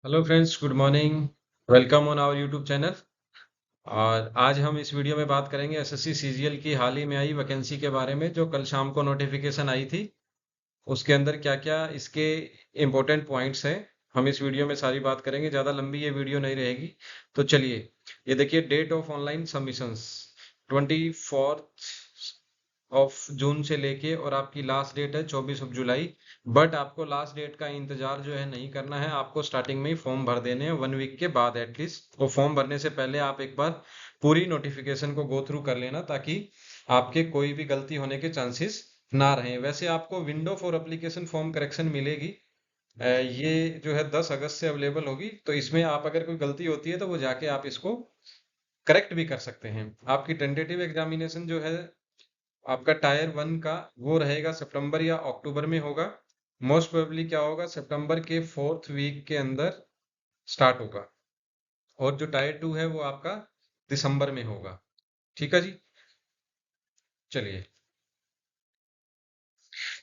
Hello friends, good morning. Welcome on our YouTube channel. और आज हम इस वीडियो में बात करेंगे एसएससी सीजीएल की हाल ही में आई वैकेंसी के बारे में, जो कल शाम को नोटिफिकेशन आई थी। उसके अंदर क्या क्या इसके इम्पोर्टेंट पॉइंट्स हैं, हम इस वीडियो में सारी बात करेंगे। ज़्यादा लंबी ये वीडियो नहीं रहेगी। तो चलिए, ये देखिए, date of online submissions 24 of June से लेके और आपकी लास्ट डेट है 24 जुलाई। बट आपको लास्ट डेट का इंतजार जो है नहीं करना है, आपको स्टार्टिंग में ही फॉर्म भर देने हैं 1 वीक के बाद एटलीस्ट। वो फॉर्म भरने से पहले आप एक बार पूरी नोटिफिकेशन को गो थ्रू कर लेना, ताकि आपके कोई भी गलती होने के चांसेस ना रहें। वैसे आपको window for application form correction मिलेगी। ये जो है 10 अगस्त से अवेलेबल होगी। तो इसमें आप अगर कोई गलती होती है तो वो जाके आप इसको करेक्ट भी कर सकते हैं। आपकी टेंटेटिव एग्जामिनेशन जो है आपका टायर 1 का, वो रहेगा सितंबर या अक्टूबर में होगा। मोस्ट प्रोबेबली क्या होगा, सितंबर के 4th वीक के अंदर स्टार्ट होगा। और जो टायर 2 है वो आपका दिसंबर में होगा। ठीक है जी। चलिए,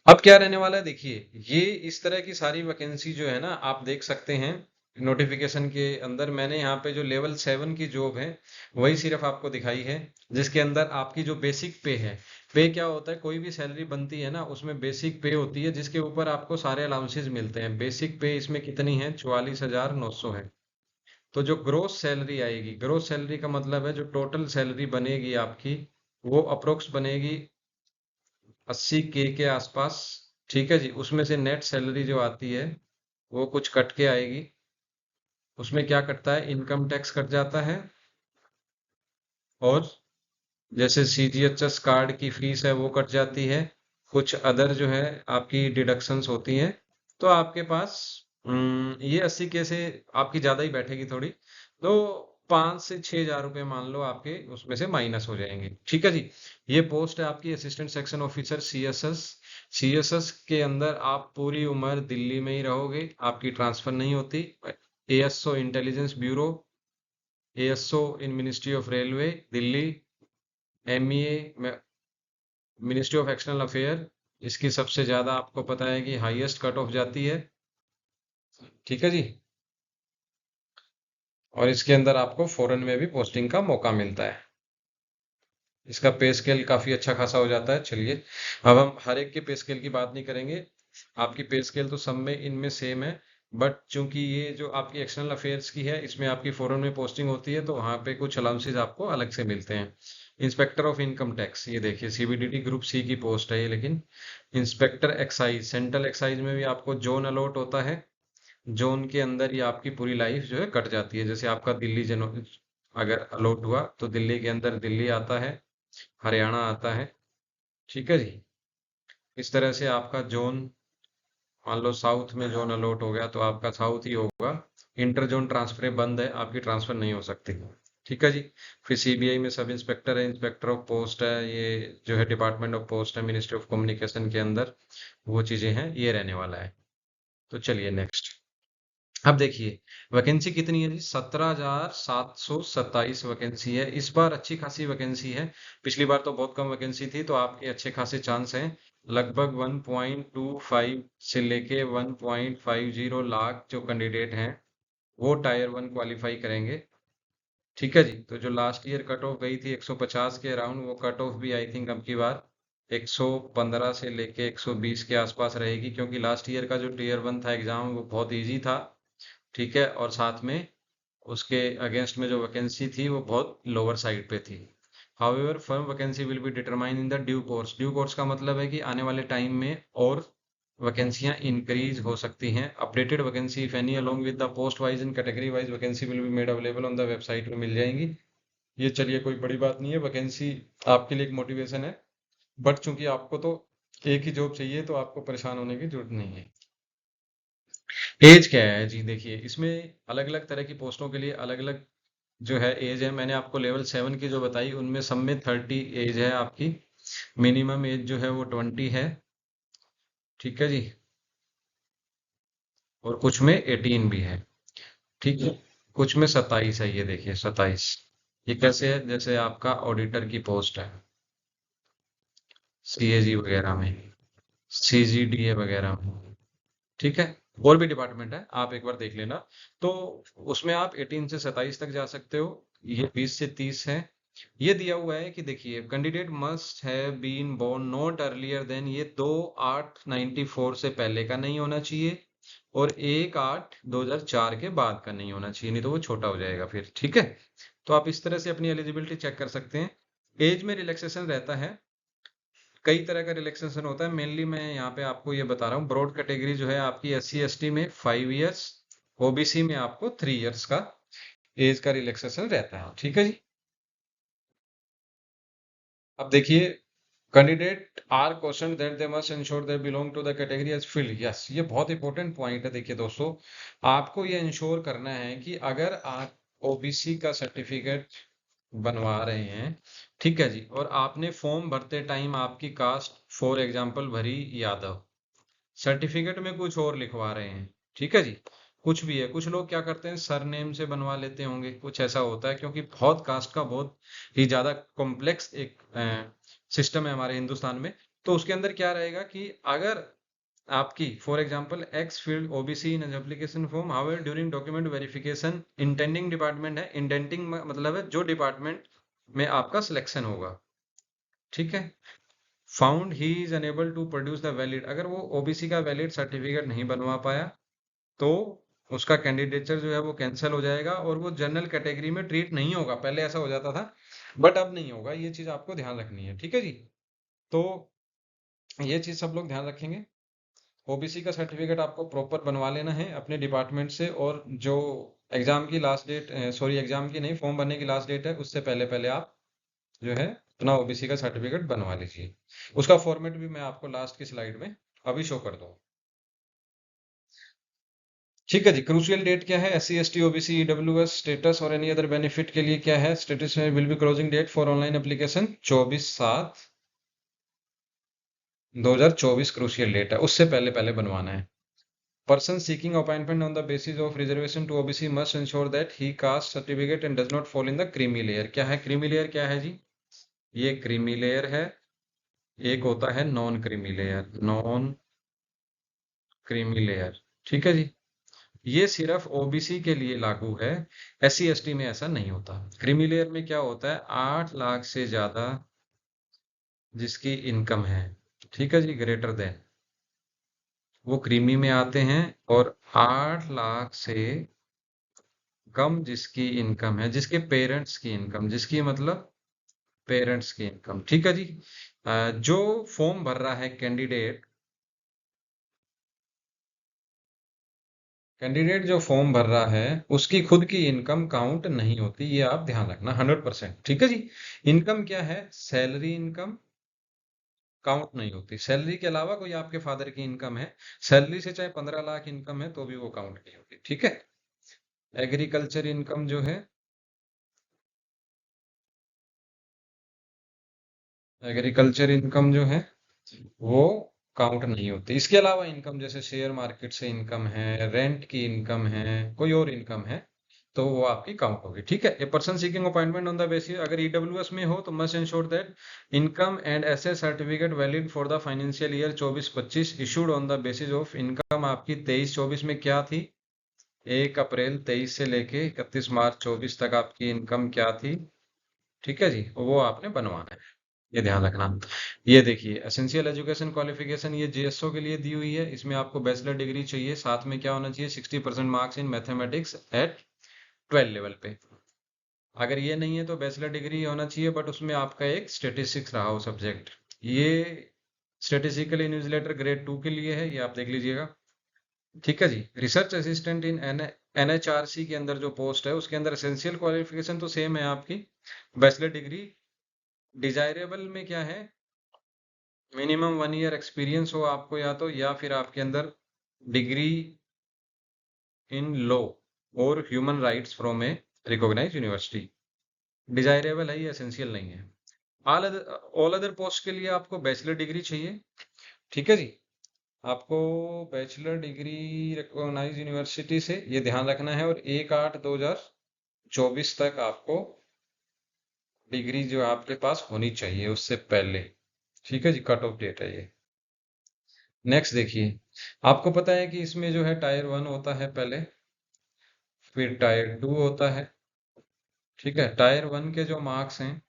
अब क्या रहने वाला है देखिए। ये इस तरह की सारी वैकेंसी जो है ना, आप देख सकते हैं नोटिफिकेशन के अंदर। मैंने यहाँ पे जो लेवल 7 की जॉब है वही सिर्फ आपको दिखाई है, जिसके अंदर आपकी जो बेसिक पे है। पे क्या होता है, कोई भी सैलरी बनती है ना, उसमें बेसिक पे होती है, जिसके ऊपर आपको सारे अलाउंसेज मिलते हैं। बेसिक पे इसमें कितनी है, 44,900 है। तो जो ग्रोस सैलरी आएगी, ग्रोस सैलरी का मतलब है जो टोटल सैलरी बनेगी आपकी, वो अप्रोक्स बनेगी 80K के आसपास। ठीक है जी। उसमें से नेट सैलरी जो आती है वो कुछ कट के आएगी। उसमें क्या कटता है, इनकम टैक्स कट जाता है, और जैसे सीजीएचएस कार्ड की फीस है वो कट जाती है। कुछ अदर जो है आपकी डिडक्शंस होती हैं। तो आपके पास ये 80K से आपकी ज्यादा ही बैठेगी थोड़ी। तो 5 से 6 हज़ार रुपये मान लो आपके उसमें से माइनस हो जाएंगे। ठीक है जी। ये पोस्ट है आपकी assistant section officer CSS. CSS के अंदर आप पूरी उम्र दिल्ली में ही रहोगे, आपकी ट्रांसफर नहीं होती। ASO intelligence bureau, ASO in ministry of railway Delhi, MEA ministry of external affair. इसकी सबसे ज्यादा आपको पता है कि हाईएस्ट कट ऑफ जाती है। ठीक है जी। और इसके अंदर आपको फॉरेन में भी पोस्टिंग का मौका मिलता है। इसका पे स्केल काफी अच्छा खासा हो जाता है। चलिए, अब हम हर एक के पे स्केल की बात नहीं करेंगे। आपकी पे स्केल तो सब में इनमें सेम है। बट चूंकि ये जो आपकी एक्सटर्नल अफेयर्स की है, इसमें आपकी फॉरेन में पोस्टिंग होती है, तो वहां पे कुछ अलाउंसेज आपको अलग से मिलते हैं। इंस्पेक्टर ऑफ इनकम टैक्स, ये देखिए सीबीडीटी ग्रुप सी की पोस्ट है ये। लेकिन इंस्पेक्टर एक्साइज, सेंट्रल एक्साइज में भी आपको जोन अलॉट होता है। जोन के अंदर ही आपकी पूरी लाइफ जो है कट जाती है। जैसे आपका दिल्ली जनो अगर अलॉट हुआ तो दिल्ली के अंदर दिल्ली आता है, हरियाणा आता है। ठीक है जी। इस तरह से आपका जोन, मान लो साउथ में जोन अलॉट हो गया तो आपका साउथ ही होगा। इंटर जोन ट्रांसफर बंद है, आपकी ट्रांसफर नहीं हो सकती। ठीक है जी। फिर सीबीआई में सब इंस्पेक्टर है, इंस्पेक्टर ऑफ पोस्ट है, ये जो है डिपार्टमेंट ऑफ पोस्ट है मिनिस्ट्री ऑफ कम्युनिकेशन के अंदर। वो चीजें हैं, ये रहने वाला है। तो चलिए नेक्स्ट। अब देखिए, वैकेंसी कितनी है जी, 17,727 वैकेंसी है। इस बार अच्छी खासी वैकेंसी है। पिछली बार तो बहुत कम वैकेंसी थी, तो आपके अच्छे खासे चांस हैं। लगभग 1.25 से लेके 1.50 लाख जो कैंडिडेट हैं वो टायर 1 क्वालिफाई करेंगे। ठीक है जी। तो जो लास्ट ईयर कट ऑफ गई थी 150 के अराउंड, वो कट ऑफ भी आई थिंक अब की बार 115 से लेके 120 के आसपास रहेगी, क्योंकि लास्ट ईयर का जो टीयर 1 था एग्जाम वो बहुत इजी था। ठीक है। और साथ में उसके अगेंस्ट में जो वैकेंसी थी वो बहुत लोअर साइड पे थी। However firm vacancy will be determine in the due course. Due course का मतलब है कि आने वाले टाइम में और वैकेंसियां इंक्रीज हो सकती हैं। Updated vacancy if any along with the post wise and category wise vacancy will be made available on the website में मिल जाएंगी। ये चलिए कोई बड़ी बात नहीं है, वैकेंसी आपके लिए एक मोटिवेशन है। बट चूंकि आपको तो एक ही जॉब चाहिए, तो आपको परेशान होने की जरूरत नहीं है। एज क्या है जी, देखिए इसमें अलग अलग तरह की पोस्टों के लिए अलग अलग जो है एज है। मैंने आपको लेवल 7 की जो बताई उनमें सब में 30 एज है आपकी। मिनिमम एज जो है वो 20 है। ठीक है जी। और कुछ में 18 भी है। ठीक है। कुछ में 27 है, ये देखिए 27। ये कैसे है, जैसे आपका ऑडिटर की पोस्ट है, सीएजी वगैरह में, सीजीडीए वगैरह में। ठीक है। और भी डिपार्टमेंट है, आप एक बार देख लेना। तो उसमें आप 18 से 27 तक जा सकते हो, ये 20 से 30 है। ये दिया हुआ है कि देखिए candidate must have been born not earlier than, ये 2/8/94 से पहले का नहीं होना चाहिए और 1/8/2004 के बाद का नहीं होना चाहिए, नहीं तो वो छोटा हो जाएगा फिर, ठीक है। तो आप इस तरह से अपनी एलिजिबिलिटी चेक कर सकते हैं। एज में रिलैक्सेशन रहता है, कई तरह का रिलैक्सेशन होता है, मेनली मैं यहाँ पे आपको ये बता रहा हूँ। ब्रॉड कैटेगरी जो है आपकी SC ST में 5 इयर्स, OBC में आपको 3 इयर्स का एज का रिलैक्सेशन रहता है, ठीक है जी। अब देखिए, candidate are question that they must ensure they belong to the category as field, yes, ये बहुत इंपॉर्टेंट पॉइंट है। देखिए दोस्तों, आपको ये इंश्योर करना है कि अगर आप OBC का सर्टिफिकेट बनवा रहे हैं, ठीक है जी, और आपने फॉर्म भरते टाइम आपकी कास्ट फॉर एग्जांपल भरी यादव, सर्टिफिकेट में कुछ और लिखवा रहे हैं, ठीक है जी, कुछ भी है, कुछ लोग क्या करते हैं सरनेम से बनवा लेते होंगे, कुछ ऐसा होता है, क्योंकि बहुत कास्ट का बहुत ही ज्यादा कॉम्प्लेक्स एक सिस्टम है हमारे हिंदुस्तान में। तो उसके अंदर क्या रहेगा कि अगर आपकी for example x field OBC in application form, however during document verification intending department है, इंटेंडिंग मतलब है जो डिपार्टमेंट में आपका सिलेक्शन होगा, ठीक है, found he is unable to produce the valid, अगर वो OBC का वैलिड सर्टिफिकेट नहीं बनवा पाया तो उसका कैंडिडेचर जो है वो कैंसिल हो जाएगा और वो जनरल कैटेगरी में ट्रीट नहीं होगा। पहले ऐसा हो जाता था, बट अब नहीं होगा, ये चीज आपको ध्यान रखनी है, ठीक है जी। तो ये चीज सब लोग ध्यान रखेंगे। OBC का सर्टिफिकेट आपको प्रॉपर बनवा लेना है अपने डिपार्टमेंट से, और जो एग्जाम की लास्ट डेट, सॉरी एग्जाम की नहीं, फॉर्म भरने की लास्ट डेट है, उससे पहले पहले आप जो है अपना OBC का सर्टिफिकेट बनवा लीजिए। उसका फॉर्मेट भी मैं आपको लास्ट की स्लाइड में अभी शो कर दूँ, ठीक है जी। क्रूशियल डेट क्या है, SC ST OBC EWS status और एनी अदर बेनिफिट के लिए क्या है, स्टेटस में will be closing date for online application 24/7/2024 crucial date है, उससे पहले पहले बनवाना है। Person seeking appointment on the basis of reservation to OBC must ensure that he caste certificate and does not fall in the creamy layer. क्या है creamy layer, क्या है जी, ये क्रीमी लेयर है, एक होता है non creamy layer, non creamy layer, ठीक है जी। ये सिर्फ OBC के लिए लागू है, SC ST में ऐसा नहीं होता। क्रीमी लेयर में क्या होता है, 8 लाख से ज्यादा जिसकी इनकम है, ठीक है जी, ग्रेटर देन, वो क्रीमी में आते हैं। और 8 लाख से कम जिसकी इनकम है, जिसके पेरेंट्स की इनकम, जिसकी मतलब पेरेंट्स की इनकम, ठीक है जी। जो फॉर्म भर रहा है कैंडिडेट, कैंडिडेट जो फॉर्म भर रहा है उसकी खुद की इनकम काउंट नहीं होती, ये आप ध्यान रखना 100%, ठीक है जी। इनकम क्या है, सैलरी इनकम काउंट नहीं होती, सैलरी के अलावा कोई आपके फादर की इनकम है, सैलरी से चाहे 15 लाख इनकम है तो भी वो काउंट नहीं होती, ठीक है। एग्रीकल्चर इनकम जो है, एग्रीकल्चर इनकम जो है वो काउंट नहीं होती। इसके अलावा इनकम जैसे शेयर मार्केट से इनकम है, रेंट की इनकम है, कोई और इनकम है, तो वो आपकी काउंट होगी, ठीक है। A person seeking appointment on the basis, अगर EWS में हो तो must ensure that income and asset certificate valid for the financial year 24-25 issued on the basis of income आपकी 23-24 में क्या थी, 1 अप्रैल 23 से लेके 31 मार्च 24 तक आपकी इनकम क्या थी, ठीक है जी, वो आपने बनवाना है, ये ध्यान रखना। ये देखिए एसेंशियल एजुकेशन क्वालिफिकेशन, ये JSO के लिए दी हुई है, इसमें आपको बैचलर डिग्री चाहिए, साथ में क्या होना चाहिए, 60% marks in mathematics eight 12 level पे। अगर ये नहीं है तो बैचलर डिग्री होना चाहिए, बट उसमें आपका एक स्टेटिस्टिक्स रहा हो सब्जेक्ट। ये स्टेटिस्टिकल इन्विजिलेटर ग्रेड 2 के लिए है, ये आप देख लीजिएगा, ठीक है जी। रिसर्च असिस्टेंट इन NHRC के अंदर जो पोस्ट है उसके अंदर एसेंशियल क्वालिफिकेशन तो सेम है आपकी, बैचलर डिग्री। डिजायरेबल में क्या है, मिनिमम 1 ईयर एक्सपीरियंस हो आपको, या तो या फिर आपके अंदर डिग्री इन लॉ और human rights from a recognised university. Desirable है, ये एसेंशियल नहीं है। ऑल अदर पोस्ट के लिए आपको बैचलर डिग्री चाहिए, ठीक है जी। आपको बैचलर डिग्री रिकॉग्नाइज्ड यूनिवर्सिटी से, ये ध्यान रखना है, और 1/8/2024 तक आपको डिग्री जो आपके पास होनी चाहिए उससे पहले, ठीक है जी, कट ऑफ डेट है ये। नेक्स्ट देखिए, आपको पता है कि इसमें जो है टायर 1 होता है पहले, फिर टायर 2 होता है। ठीक है, टायर 1 के जो मार्क्स हैं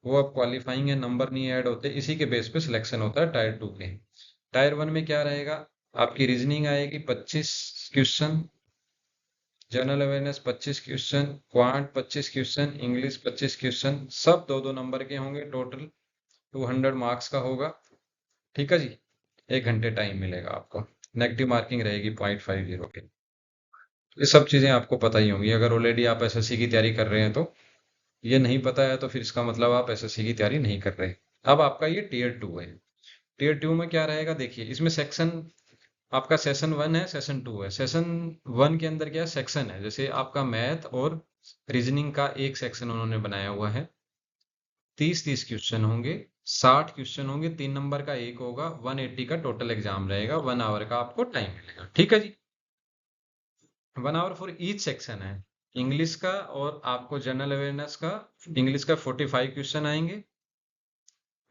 वो अब क्वालिफाइंग है, नंबर नहीं ऐड होते, इसी के बेस पे सिलेक्शन होता है टायर 2 के। टायर 1 में क्या रहेगा, आपकी रीजनिंग आएगी 25 question, general awareness 25 question, quant 25 question, English 25 question, सब 2-2 नंबर के होंगे, टोटल 200 मार्क्स का होगा। ठीक है जी, 1 घंटे टाइम मिलेगा आपको, नेगेटिव मार्किंग रहेगी 0.50 के। ये सब चीजें आपको पता ही होंगी, अगर ऑलरेडी आप एसएससी की तैयारी कर रहे हैं तो। ये नहीं पता है तो फिर इसका मतलब आप एसएससी की तैयारी नहीं कर रहे। अब आपका ये टीयर 2 है। टीयर 2 में क्या रहेगा देखिए, इसमें सेक्शन, आपका सेशन 1 है, सेशन 2 है। सेशन 1 के अंदर क्या सेक्शन है, जैसे आपका मैथ और रीजनिंग का एक सेक्शन उन्होंने बनाया हुआ है, 30-30 क्वेश्चन होंगे, 60 क्वेश्चन होंगे, 3 नंबर का एक होगा, 180 का टोटल एग्जाम रहेगा, 1 आवर का आपको टाइम मिलेगा। ठीक है जी, 1 आवर फॉर ईच सेक्शन है। इंग्लिश का और आपको जनरल अवेयरनेस का, इंग्लिश का 45 क्वेश्चन आएंगे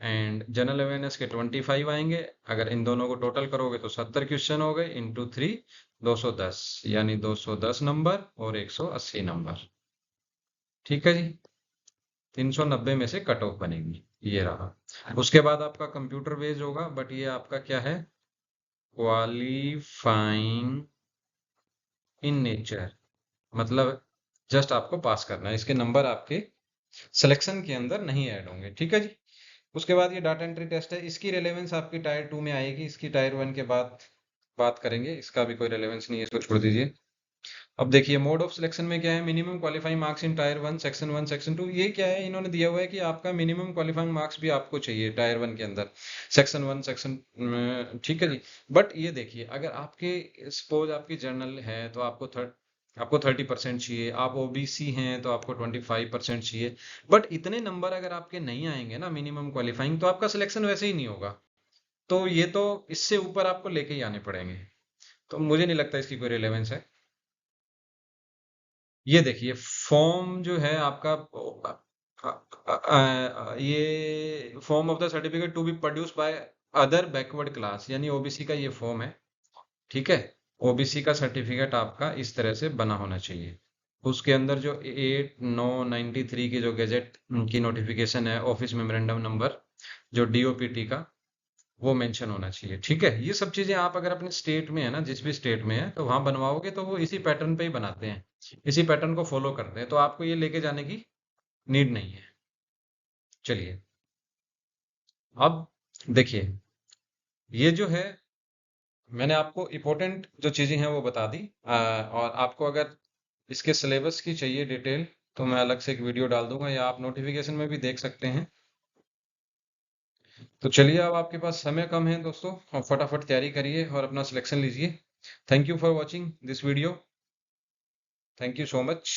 एंड जनरल अवेयरनेस के 25 आएंगे। अगर इन दोनों को टोटल करोगे तो 70 क्वेश्चन हो गए, इंटू 3 210, यानी 210 नंबर और 180 नंबर। ठीक है जी, 390 में से कट ऑफ बनेगी, ये रहा। उसके बाद आपका कंप्यूटर बेस्ड होगा, बट ये आपका क्या है, क्वालिफाइंग इन नेचर, मतलब जस्ट आपको पास करना है, इसके नंबर आपके सिलेक्शन के अंदर नहीं ऐड होंगे। ठीक है जी, उसके बाद ये डाटा एंट्री टेस्ट है, इसकी रेलेवेंस आपकी टायर 2 में आएगी, इसकी टायर 1 के बाद बात करेंगे, इसका भी कोई रेलेवेंस नहीं है, इसको छोड़ दीजिए। अब देखिए मोड ऑफ सिलेक्शन में क्या है, minimum qualifying marks in tyre 1 section 1 section 2, ये क्या है, इन्होंने दिया हुआ है कि आपका मिनिमम क्वालिफाइंग मार्क्स भी आपको चाहिए टायर 1 के अंदर, सेक्शन 1 सेक्शन। ठीक है जी, बट ये देखिए, अगर आपके सपोज आपकी जर्नल है तो आपको 30% चाहिए, आप ओबीसी हैं तो आपको 25% चाहिए, बट इतने नंबर अगर आपके नहीं आएंगे ना मिनिमम क्वालिफाइंग, तो आपका सिलेक्शन वैसे ही नहीं होगा। तो ये तो इससे ऊपर आपको लेके ही आने पड़ेंगे, तो मुझे नहीं लगता इसकी कोई रिलेवेंस है। ये देखिए फॉर्म जो है आपका, ये form of the certificate to be produce by other backward class, यानी ओबीसी का ये फॉर्म है। ठीक है, ओबीसी का सर्टिफिकेट आपका इस तरह से बना होना चाहिए, उसके अंदर जो 8/9/93 की जो गैजेट की नोटिफिकेशन है, ऑफिस मेमोरेंडम नंबर जो डीओपीटी का, वो मेंशन होना चाहिए। ठीक है, ये सब चीजें आप अगर अपने स्टेट में है ना, जिस भी स्टेट में है तो वहां बनवाओगे तो वो इसी पैटर्न पे ही बनाते हैं, इसी पैटर्न को फॉलो करते हैं, तो आपको ये लेके जाने की नीड नहीं है। चलिए, अब देखिए, ये जो है मैंने आपको इम्पोर्टेंट जो चीजें हैं वो बता दी, और आपको अगर इसके सिलेबस की चाहिए डिटेल तो मैं अलग से एक वीडियो डाल दूंगा, या आप नोटिफिकेशन में भी देख सकते हैं। तो चलिए, अब आपके पास समय कम है दोस्तों, और फटाफट तैयारी करिए और अपना सिलेक्शन लीजिए। Thank you for watching this video, thank you so much.